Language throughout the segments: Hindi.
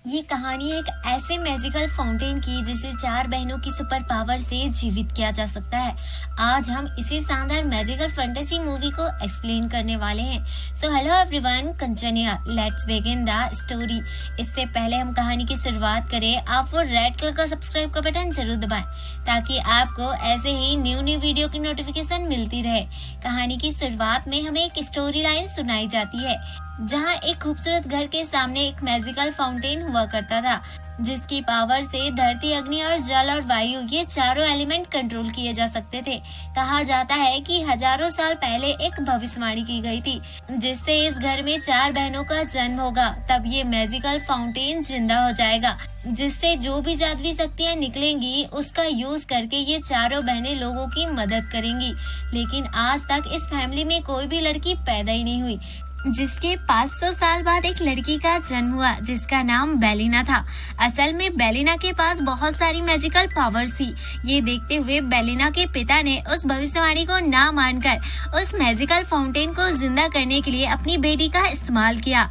ये कहानी एक ऐसे मैजिकल फाउंटेन की जिसे चार बहनों की सुपर पावर से जीवित किया जा सकता है। आज हम इसी शानदार मैजिकल फैंटेसी मूवी को एक्सप्लेन करने वाले हैं। So hello everyone, Kanchan here, let's begin the story. इससे पहले हम कहानी की शुरुआत करें, आप वो रेड कलर का सब्सक्राइब का बटन जरूर दबाएं ताकि आपको ऐसे ही न्यू वीडियो की नोटिफिकेशन मिलती रहे। कहानी की शुरुआत में हमें एक स्टोरी लाइन सुनाई जाती है जहाँ एक खूबसूरत घर के सामने एक मैजिकल फाउंटेन हुआ करता था जिसकी पावर से धरती, अग्नि और जल और वायु ये चारों एलिमेंट कंट्रोल किए जा सकते थे। कहा जाता है कि हजारों साल पहले एक भविष्यवाणी की गई थी जिससे इस घर में चार बहनों का जन्म होगा, तब ये मैजिकल फाउंटेन जिंदा हो जाएगा, जिससे जो भी जादुई शक्तियाँ निकलेंगी उसका यूज करके ये चारों बहनें लोगों की मदद करेंगी। लेकिन आज तक इस फैमिली में कोई भी लड़की पैदा ही नहीं हुई, जिसके 500 साल बाद एक लड़की का जन्म हुआ जिसका नाम बेलिना था। असल में बेलिना के पास बहुत सारी मैजिकल पावर्स थी। ये देखते हुए बेलिना के पिता ने उस भविष्यवाणी को ना मानकर उस मैजिकल फाउंटेन को जिंदा करने के लिए अपनी बेटी का इस्तेमाल किया।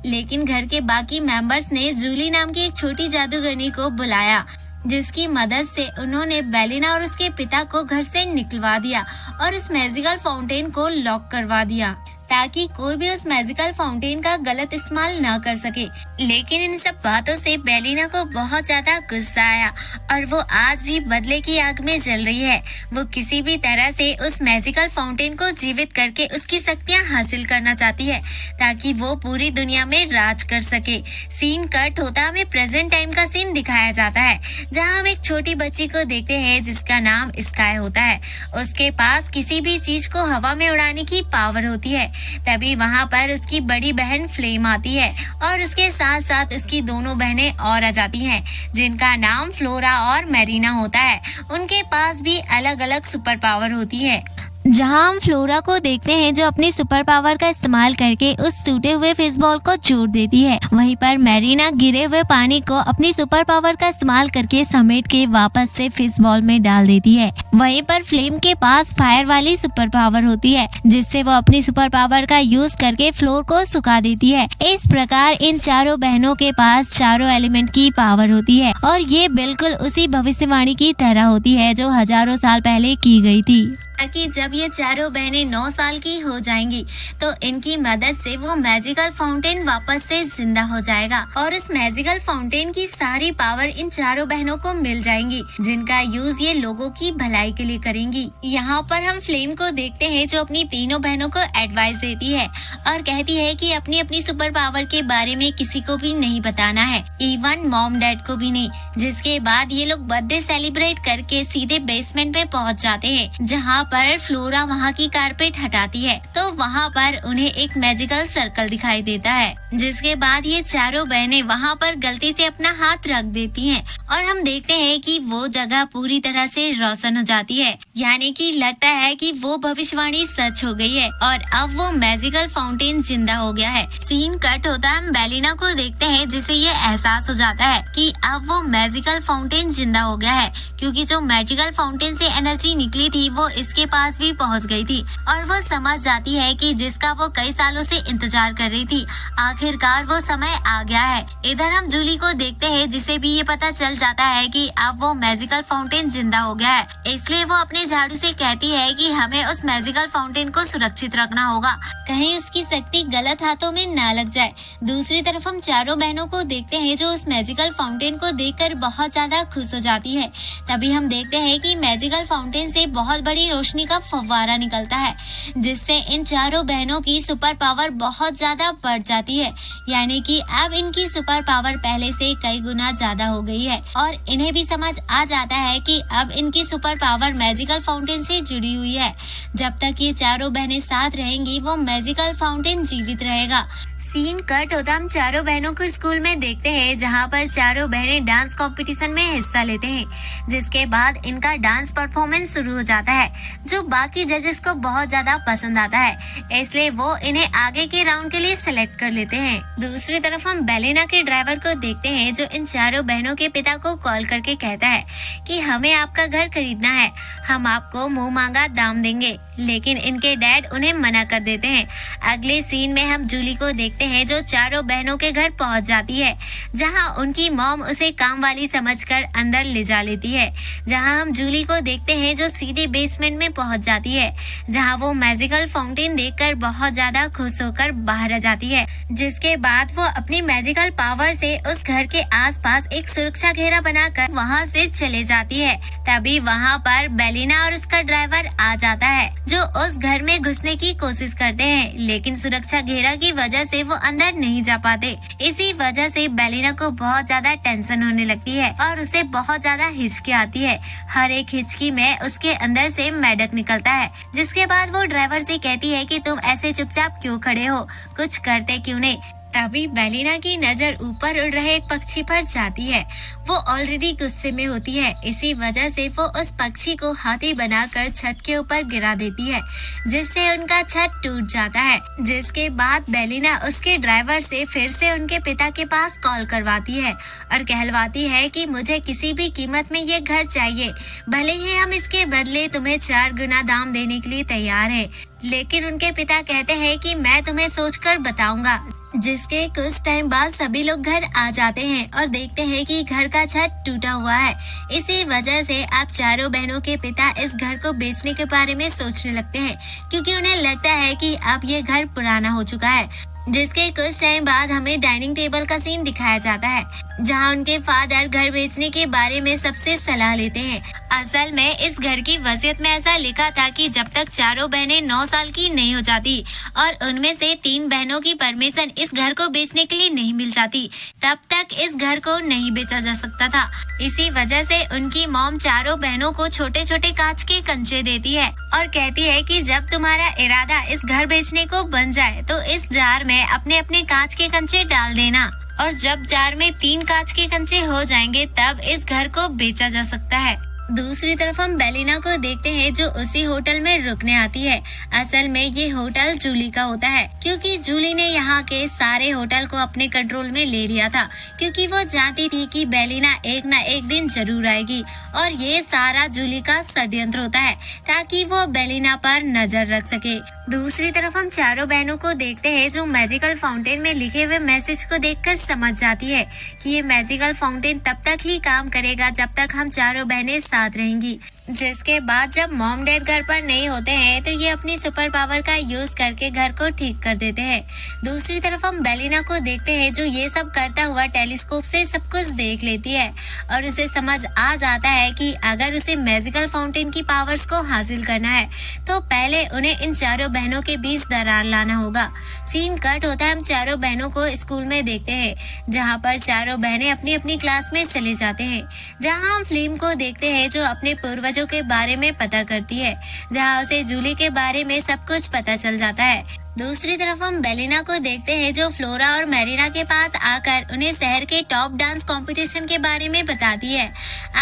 लेकिन घर के बाकी मेंबर्स ने जूली नाम की एक छोटी जादूगरनी को बुलाया जिसकी मदद से उन्होंने बेलिना और उसके पिता को घर से निकलवा दिया और उस मैजिकल फाउंटेन को लॉक करवा दिया ताकि कोई भी उस मैजिकल फाउंटेन का गलत इस्तेमाल न कर सके। लेकिन इन सब बातों से बेलिना को बहुत ज्यादा गुस्सा आया और वो आज भी बदले की आग में जल रही है। वो किसी भी तरह से उस मैजिकल फाउंटेन को जीवित करके उसकी शक्तियाँ हासिल करना चाहती है ताकि वो पूरी दुनिया में राज कर सके। सीन कट होता हमें प्रेजेंट टाइम का सीन दिखाया जाता है जहाँ हम एक छोटी बच्ची को देखते हैं जिसका नाम स्काई होता है। उसके पास किसी भी चीज को हवा में उड़ाने की पावर होती है। तभी वहाँ पर उसकी बड़ी बहन फ्लेम आती है और उसके साथ साथ उसकी दोनों बहनें और आ जाती हैं जिनका नाम फ्लोरा और मैरिना होता है। उनके पास भी अलग अलग सुपर पावर होती है। जहां हम फ्लोरा को देखते हैं जो अपनी सुपर पावर का इस्तेमाल करके उस टूटे हुए फिश बॉल को जोड़ देती है। वहीं पर मैरिना गिरे हुए पानी को अपनी सुपर पावर का इस्तेमाल करके समेट के वापस से फिश बॉल में डाल देती है। वहीं पर फ्लेम के पास फायर वाली सुपर पावर होती है जिससे वो अपनी सुपर पावर का यूज करके फ्लोर को सुखा देती है। इस प्रकार इन चारों बहनों के पास चारों एलिमेंट की पावर होती है और ये बिल्कुल उसी भविष्यवाणी की तरह होती है जो हजारों साल पहले की गई थी कि जब ये चारों बहनें 9 साल की हो जाएंगी तो इनकी मदद से वो मैजिकल फाउंटेन वापस से जिंदा हो जाएगा और उस मैजिकल फाउंटेन की सारी पावर इन चारों बहनों को मिल जाएंगी जिनका यूज ये लोगों की भलाई के लिए करेंगी। यहाँ पर हम फ्लेम को देखते हैं जो अपनी तीनों बहनों को एडवाइस देती है और कहती है कि अपनी अपनी सुपर पावर के बारे में किसी को भी नहीं बताना है, इवन मॉम डैड को भी नहीं। जिसके बाद ये लोग बर्थडे सेलिब्रेट करके सीधे बेसमेंट में पहुँच जाते हैं जहाँ पर फ्लोरा वहाँ की कारपेट हटाती है तो वहाँ पर उन्हें एक मैजिकल सर्कल दिखाई देता है। जिसके बाद ये चारों बहनें वहाँ पर गलती से अपना हाथ रख देती हैं और हम देखते हैं कि वो जगह पूरी तरह से रोशन हो जाती है, यानी कि लगता है कि वो भविष्यवाणी सच हो गई है और अब वो मैजिकल फाउंटेन जिंदा हो गया है। सीन कट होता है, हम बेलिना को देखते हैं जिसे ये एहसास हो जाता है कि अब वो मैजिकल फाउंटेन जिंदा हो गया है क्योंकि जो मैजिकल फाउंटेन से एनर्जी निकली थी वो इसके पास भी पहुंच गई थी और वो समझ जाती है कि जिसका वो कई सालों से इंतजार कर रही थी आखिरकार वो समय आ गया है। इधर हम जूली को देखते हैं जिसे भी ये पता चल जाता है कि अब वो मैजिकल फाउंटेन जिंदा हो गया है, इसलिए वो अपने झाड़ू से कहती है कि हमें उस मैजिकल फाउंटेन को सुरक्षित रखना होगा, कहीं उसकी शक्ति गलत हाथों में ना लग जाए। दूसरी तरफ हम चारों बहनों को देखते हैं जो उस मैजिकल फाउंटेन को देखकर बहुत ज्यादा खुश हो जाती है। तभी हम देखते हैं कि मैजिकल फाउंटेन से बहुत बड़ी रोशनी का फव्वारा निकलता है जिससे इन चारों बहनों की सुपर पावर बहुत ज्यादा बढ़ जाती है, यानी कि अब इनकी सुपर पावर पहले से कई गुना ज्यादा हो गई है और इन्हें भी समझ आ जाता है कि अब इनकी सुपर पावर मैजिकल फाउंटेन से जुड़ी हुई है। जब तक ये चारों बहनें साथ रहेंगी वो मैजिकल फाउंटेन जीवित रहेगा। सीन कट होता हम चारों बहनों को स्कूल में देखते हैं जहाँ पर चारों बहनें डांस कंपटीशन में हिस्सा लेते हैं। जिसके बाद इनका डांस परफॉर्मेंस शुरू हो जाता है जो बाकी जजेस को बहुत ज्यादा पसंद आता है, इसलिए वो इन्हें आगे के राउंड के लिए सिलेक्ट कर लेते हैं। दूसरी तरफ हम बेलिना के ड्राइवर को देखते हैं जो इन चारों बहनों के पिता को कॉल करके कहता है कि हमें आपका घर खरीदना है, हम आपको मुंह मांगा दाम देंगे, लेकिन इनके डैड उन्हें मना कर देते हैं। अगले सीन में हम जूली को देखते देखते हैं जो चारों बहनों के घर पहुंच जाती है, जहां उनकी मॉम उसे काम वाली समझकर अंदर ले जा लेती है। जहां हम जूली को देखते हैं जो सीधे बेसमेंट में पहुंच जाती है, जहां वो मैजिकल फाउंटेन देखकर बहुत ज्यादा खुश होकर बाहर आ जाती है, जिसके बाद वो अपनी मैजिकल पावर से उस घर के आसपास एक सुरक्षा घेरा बनाकर वहां से चले जाती है। तभी वहां पर बेलिना और उसका ड्राइवर आ जाता है, जो उस घर में घुसने की कोशिश करते हैं, लेकिन सुरक्षा घेरा की वजह से वो अंदर नहीं जा पाते। इसी वजह से बेलिना को बहुत ज्यादा टेंशन होने लगती है और उसे बहुत ज्यादा हिचकी आती है। हर एक हिचकी में उसके अंदर से मेढक निकलता है, जिसके बाद वो ड्राइवर से कहती है कि तुम ऐसे चुपचाप क्यों खड़े हो, कुछ करते क्यों नहीं। तभी बेलिना की नजर ऊपर उड़ रहे एक पक्षी पर जाती है। वो ऑलरेडी गुस्से में होती है, इसी वजह से वो उस पक्षी को हाथी बनाकर छत के ऊपर गिरा देती है, जिससे उनका छत टूट जाता है। जिसके बाद बेलिना उसके ड्राइवर से फिर से उनके पिता के पास कॉल करवाती है और कहलवाती है कि मुझे किसी भी कीमत में ये घर चाहिए, भले ही हम इसके बदले तुम्हें 4 गुना दाम देने के लिए तैयार हैं। लेकिन उनके पिता कहते हैं कि मैं तुम्हें सोचकर बताऊंगा। जिसके कुछ टाइम बाद सभी लोग घर आ जाते हैं और देखते हैं कि घर का छत टूटा हुआ है। इसी वजह से अब चारों बहनों के पिता इस घर को बेचने के बारे में सोचने लगते हैं, क्योंकि उन्हें लगता है कि अब ये घर पुराना हो चुका है। जिसके कुछ टाइम बाद हमें डाइनिंग टेबल का सीन दिखाया जाता है, जहां उनके फादर घर बेचने के बारे में सबसे सलाह लेते हैं। असल में इस घर की वसीयत में ऐसा लिखा था कि जब तक चारों बहनें 9 साल की नहीं हो जाती और उनमें से 3 बहनों की परमिशन इस घर को बेचने के लिए नहीं मिल जाती, तब तक इस घर को नहीं बेचा जा सकता था। इसी वजह से उनकी मॉम चारों बहनों को छोटे छोटे कांच के कंचे देती है और कहती है कि जब तुम्हारा इरादा इस घर बेचने को बन जाए तो इस जार में अपने अपने कांच के कंचे डाल देना, और जब जार में 3 कांच के कंचे हो जाएंगे तब इस घर को बेचा जा सकता है। दूसरी तरफ हम बेलिना को देखते हैं जो उसी होटल में रुकने आती है। असल में ये होटल जूली का होता है, क्योंकि जूली ने यहाँ के सारे होटल को अपने कंट्रोल में ले लिया था, क्योंकि वो जानती थी कि बेलिना एक न एक दिन जरूर आएगी और ये सारा जूली का षड्यंत्र होता है ताकि वो बेलिना पर नजर रख सके। दूसरी तरफ हम चारों बहनों को देखते हैं जो मैजिकल फाउंटेन में लिखे हुए मैसेज को देखकर समझ जाती है कि ये मैजिकल फाउंटेन तब तक ही काम करेगा जब तक हम चारों बहनें साथ रहेंगी। जिसके बाद जब मॉम डैड घर पर नहीं होते हैं तो ये अपनी सुपर पावर का यूज करके घर को ठीक कर देते हैं। दूसरी तरफ हम बेलिना को देखते हैं जो ये सब करता हुआ टेलीस्कोप से सब कुछ देख लेती है और उसे समझ आ जाता है कि अगर उसे मैजिकल फाउंटेन की पावर्स को हासिल करना है तो पहले उन्हें इन चारों बहनों के बीच दरार लाना होगा। सीन कट होता है, हम चारों बहनों को स्कूल में देखते हैं, जहाँ पर चारों बहनें अपनी अपनी क्लास में चले जाते हैं। जहाँ हम फिल्म को देखते हैं जो अपने पूर्वजों के बारे में पता करती है, जहाँ उसे जूली के बारे में सब कुछ पता चल जाता है। दूसरी तरफ हम बेलिना को देखते हैं जो फ्लोरा और मैरिना के पास आकर उन्हें शहर के टॉप डांस कंपटीशन के बारे में बताती है।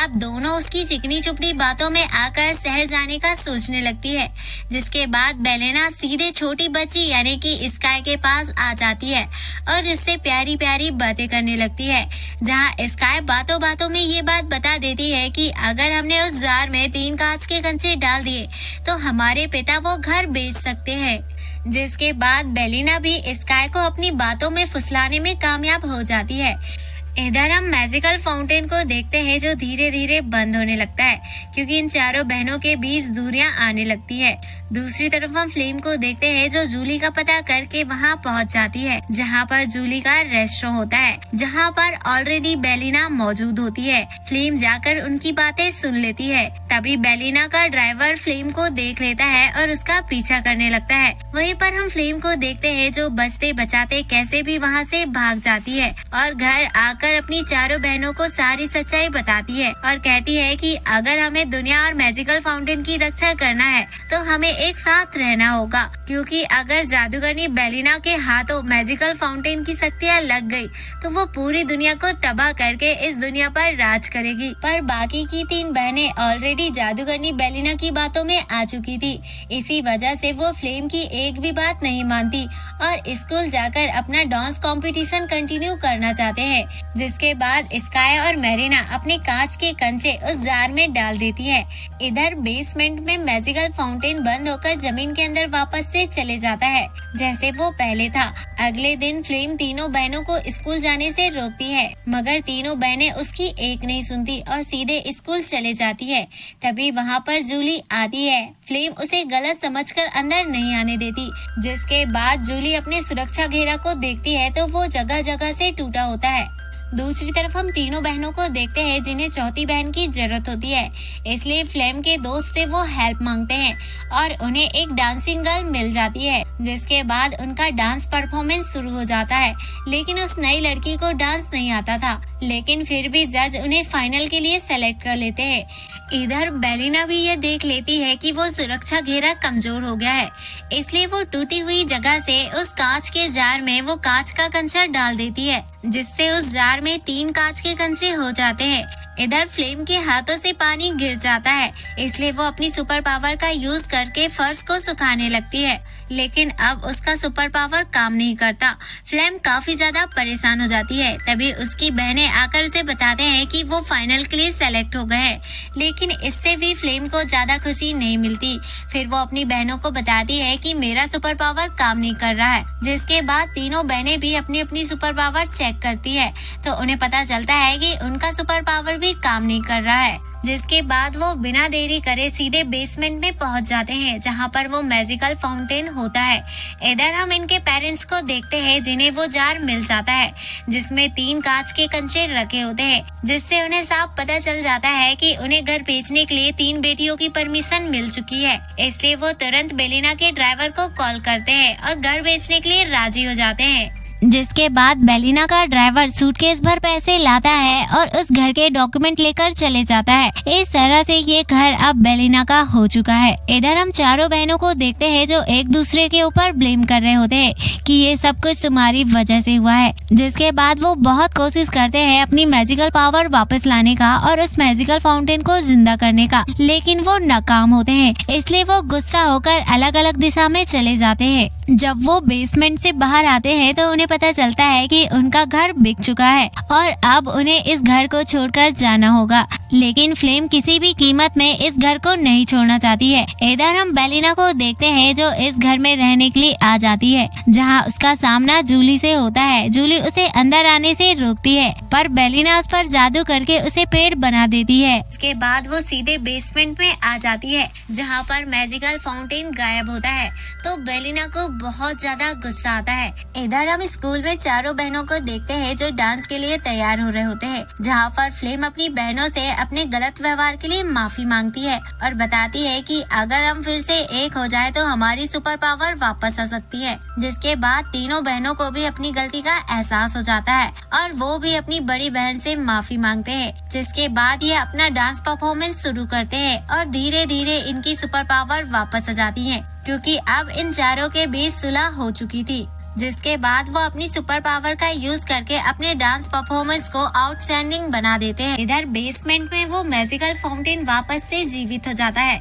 अब दोनों उसकी चिकनी चुपड़ी बातों में आकर शहर जाने का सोचने लगती है, जिसके बाद बेलिना सीधे छोटी बच्ची यानी कि स्काई के पास आ जाती है और उससे प्यारी प्यारी बातें करने लगती है, जहां स्काई बातों बातों में ये बात बता देती है कि अगर हमने उस जार में 3 कांच के कंचे डाल दिए तो हमारे पिता वो घर बेच सकते हैं। जिसके बाद बेलिना भी स्काई को अपनी बातों में फुसलाने में कामयाब हो जाती है। इधर हम मैजिकल फाउंटेन को देखते हैं जो धीरे धीरे बंद होने लगता है, क्योंकि इन चारों बहनों के बीच दूरियां आने लगती है। दूसरी तरफ हम फ्लेम को देखते हैं जो जूली का पता करके वहां पहुंच जाती है, जहां पर जूली का रेस्टोरेंट होता है, जहां पर ऑलरेडी बेलिना मौजूद होती है। फ्लेम जाकर उनकी बातें सुन लेती है। तभी बेलिना का ड्राइवर फ्लेम को देख लेता है और उसका पीछा करने लगता है। वहीं पर हम फ्लेम को देखते हैं जो बचते बचाते कैसे भी वहां से भाग जाती है और घर आकर अपनी चारों बहनों को सारी सच्चाई बताती है और कहती है कि अगर हमें दुनिया और मैजिकल फाउंटेन की रक्षा करना है तो हमें एक साथ रहना होगा, क्योंकि अगर जादूगरनी बेलिना के हाथों मैजिकल फाउंटेन की शक्तियाँ लग गई तो वो पूरी दुनिया को तबाह करके इस दुनिया पर राज करेगी। पर बाकी की 3 बहनें ऑलरेडी जादूगरनी बेलिना की बातों में आ चुकी थी, इसी वजह से वो फ्लेम की एक भी बात नहीं मानती और स्कूल जाकर अपना डांस कंपटीशन कंटिन्यू करना चाहते हैं। जिसके बाद स्काई और मेरीना अपने कांच के कंचे उस जार में डाल देती है। इधर बेसमेंट में मैजिकल फाउंटेन बंद होकर जमीन के अंदर वापस से चले जाता है जैसे वो पहले था। अगले दिन फ्लेम तीनों बहनों को स्कूल जाने से रोकती है, मगर तीनों बहनें उसकी एक नहीं सुनती और सीधे स्कूल चले जाती है। तभी वहाँ पर जूली आती है। फ्लेम उसे गलत समझकर अंदर नहीं आने देती, जिसके बाद जूली अपने सुरक्षा घेरा को देखती है तो वो जगह जगह से टूटा होता है। दूसरी तरफ हम तीनों बहनों को देखते हैं जिन्हें चौथी बहन की जरूरत होती है, इसलिए फ्लेम के दोस्त से वो हेल्प मांगते हैं और उन्हें एक डांसिंग गर्ल मिल जाती है, जिसके बाद उनका डांस परफॉर्मेंस शुरू हो जाता है। लेकिन उस नई लड़की को डांस नहीं आता था, लेकिन फिर भी जज उन्हें फाइनल के लिए सेलेक्ट कर लेते हैं। इधर बेलिना भी ये देख लेती है कि वो सुरक्षा घेरा कमजोर हो गया है, इसलिए वो टूटी हुई जगह से उस कांच के जार में वो कांच का कंचा डाल देती है, जिससे उस जार में 3 कांच के कंचे हो जाते हैं। इधर फ्लेम के हाथों से पानी गिर जाता है, इसलिए वो अपनी सुपर पावर का यूज करके फर्श को सुखाने लगती है, लेकिन अब उसका सुपर पावर काम नहीं करता। फ्लेम काफी ज्यादा परेशान हो जाती है। तभी उसकी बहनें आकर उसे बताते हैं कि वो फाइनल के लिए सेलेक्ट हो गए हैं, लेकिन इससे भी फ्लेम को ज्यादा खुशी नहीं मिलती। फिर वो अपनी बहनों को बताती है कि मेरा सुपर पावर काम नहीं कर रहा है, जिसके बाद तीनों बहनें भी अपनी अपनी सुपर पावर चेक करती है तो उन्हें पता चलता है कि उनका सुपर पावर भी काम नहीं कर रहा है। जिसके बाद वो बिना देरी करे सीधे बेसमेंट में पहुंच जाते हैं, जहां पर वो मैजिकल फाउंटेन होता है। इधर हम इनके पेरेंट्स को देखते हैं जिन्हें वो जार मिल जाता है, जिसमें 3 कांच के कंचे रखे होते हैं, जिससे उन्हें साफ पता चल जाता है कि उन्हें घर बेचने के लिए 3 बेटियों की परमिशन मिल चुकी है। इसलिए वो तुरंत बेलिना के ड्राइवर को कॉल करते हैं और घर बेचने के लिए राजी हो जाते हैं। जिसके बाद बेलिना का ड्राइवर सूटकेस भर पैसे लाता है और उस घर के डॉक्यूमेंट लेकर चले जाता है। इस तरह से ये घर अब बेलिना का हो चुका है। इधर हम चारों बहनों को देखते हैं जो एक दूसरे के ऊपर ब्लेम कर रहे होते हैं कि ये सब कुछ तुम्हारी वजह से हुआ है। जिसके बाद वो बहुत कोशिश करते हैं अपनी मैजिकल पावर वापस लाने का और उस मैजिकल फाउंटेन को जिंदा करने का, लेकिन वो नाकाम होते हैं। इसलिए वो गुस्सा होकर अलग अलग दिशा में चले जाते हैं। जब वो बेसमेंट से बाहर आते हैं तो उन्हें पता चलता है कि उनका घर बिक चुका है और अब उन्हें इस घर को छोड़कर जाना होगा, लेकिन फ्लेम किसी भी कीमत में इस घर को नहीं छोड़ना चाहती है। इधर हम बेलिना को देखते हैं जो इस घर में रहने के लिए आ जाती है, जहां उसका सामना जूली से होता है। जूली उसे अंदर आने से रोकती है, पर बेलिना उस पर जादू करके उसे पेड़ बना देती है। इसके बाद वो सीधे बेसमेंट में आ जाती है, जहाँ पर मैजिकल फाउंटेन गायब होता है, तो बेलिना को बहुत ज्यादा गुस्सा आता है। इधर हम स्कूल में चारों बहनों को देखते हैं जो डांस के लिए तैयार हो रहे होते हैं, जहाँ पर फ्लेम अपनी बहनों से अपने गलत व्यवहार के लिए माफी मांगती है और बताती है कि अगर हम फिर से एक हो जाए तो हमारी सुपर पावर वापस आ सकती है। जिसके बाद तीनों बहनों को भी अपनी गलती का एहसास हो जाता है और वो भी अपनी बड़ी बहन से माफी मांगते हैं। जिसके बाद ये अपना डांस परफॉर्मेंस शुरू करते हैं और धीरे धीरे इनकी सुपर पावर वापस आ जाती है, क्योंकि अब इन चारों के बीच सुलह हो चुकी थी। जिसके बाद वो अपनी सुपर पावर का यूज करके अपने डांस परफॉर्मेंस को आउटस्टैंडिंग बना देते हैं। इधर बेसमेंट में वो मैजिकल फाउंटेन वापस से जीवित हो जाता है,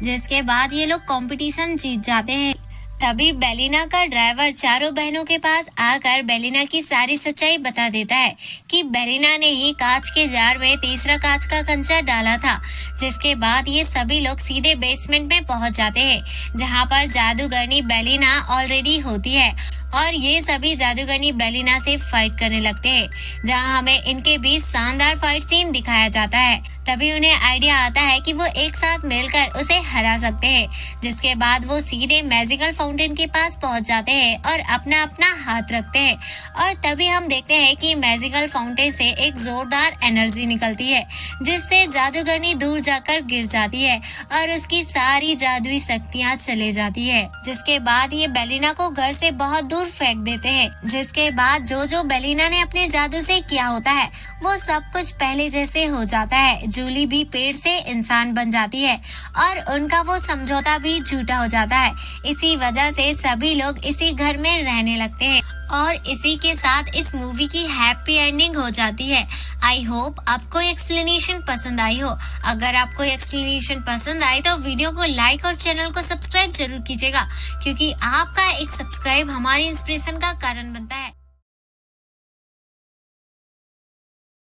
जिसके बाद ये लोग कंपटीशन जीत जाते हैं। तभी बेलिना का ड्राइवर चारों बहनों के पास आकर बेलिना की सारी सच्चाई बता देता है कि बेलिना ने ही कांच के जार में तीसरा कांच का कंचा डाला था। जिसके बाद ये सभी लोग सीधे बेसमेंट में पहुंच जाते हैं, जहां पर जादूगरनी बेलिना ऑलरेडी होती है और ये सभी जादूगरनी बेलिना से फाइट करने लगते हैं, जहां हमें इनके बीच शानदार फाइट सीन दिखाया जाता है। तभी उन्हें आइडिया आता है कि वो एक साथ मिलकर उसे हरा सकते हैं। जिसके बाद वो सीधे मैजिकल फाउंटेन के पास पहुंच जाते हैं और अपना अपना हाथ रखते हैं और तभी हम देखते हैं कि मैजिकल फाउंटेन से एक जोरदार एनर्जी निकलती है, जिससे जादूगरनी दूर जाकर गिर जाती है और उसकी सारी जादुई शक्तियाँ चले जाती है। जिसके बाद ये बेलिना को घर से बहुत दूर फेंक देते हैं। जिसके बाद जो बेलिना ने अपने जादू से किया होता है वो सब कुछ पहले जैसे हो जाता है। जूली भी पेड़ से इंसान बन जाती है और उनका वो समझौता भी झूठा हो जाता है। इसी वजह से सभी लोग इसी घर में रहने लगते हैं और इसी के साथ इस मूवी की हैप्पी एंडिंग हो जाती है। आई होप आपको एक्सप्लेनेशन पसंद आई हो। अगर आपको एक्सप्लेनेशन पसंद आई तो वीडियो को लाइक और चैनल को सब्सक्राइब जरूर कीजिएगा, क्योंकि आपका एक सब्सक्राइब हमारी इंस्पिरेशन का कारण बनता है।